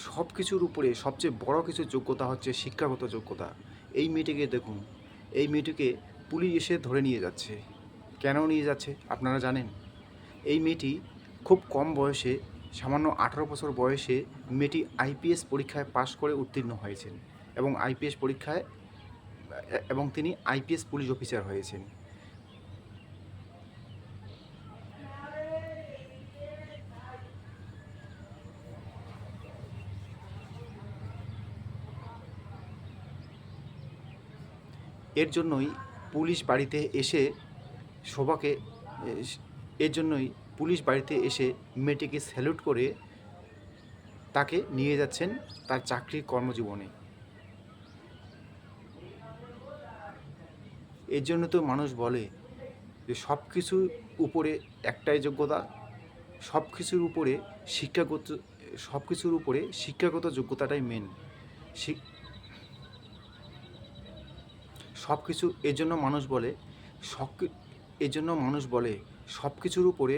সব কিছুর উপরে সবচেয়ে বড় কিছু যোগ্যতা হচ্ছে শিক্ষাগত যোগ্যতা। এই মেয়েটিকে দেখুন, এই মেয়েটিকে পুলিশ এসে ধরে নিয়ে যাচ্ছে। কেন নিয়ে যাচ্ছে আপনারা জানেন? এই মেয়েটি খুব কম বয়সে, সামান্য 18 বছর বয়সে মেয়েটি আইপিএস পরীক্ষায় পাশ করে উত্তীর্ণ হয়েছেন এবং আইপিএস পরীক্ষায় এবং তিনি আইপিএস পুলিশ অফিসার হয়েছেন। এর জন্যই পুলিশ বাড়িতে এসে শোভাকে এর জন্যই পুলিশ বাড়িতে এসে মেয়েটিকে স্যালুট করে তাকে নিয়ে যাচ্ছেন তার চাকরির কর্মজীবনে। এর জন্য তো মানুষ বলে যে সব কিছুর উপরে একটাই যোগ্যতা, সব কিছুর উপরে শিক্ষাগত সব কিছুর উপরে শিক্ষাগত যোগ্যতাটাই মেন। সব কিছু এর জন্য মানুষ বলে সব এর জন্য মানুষ বলে সব কিছুর উপরে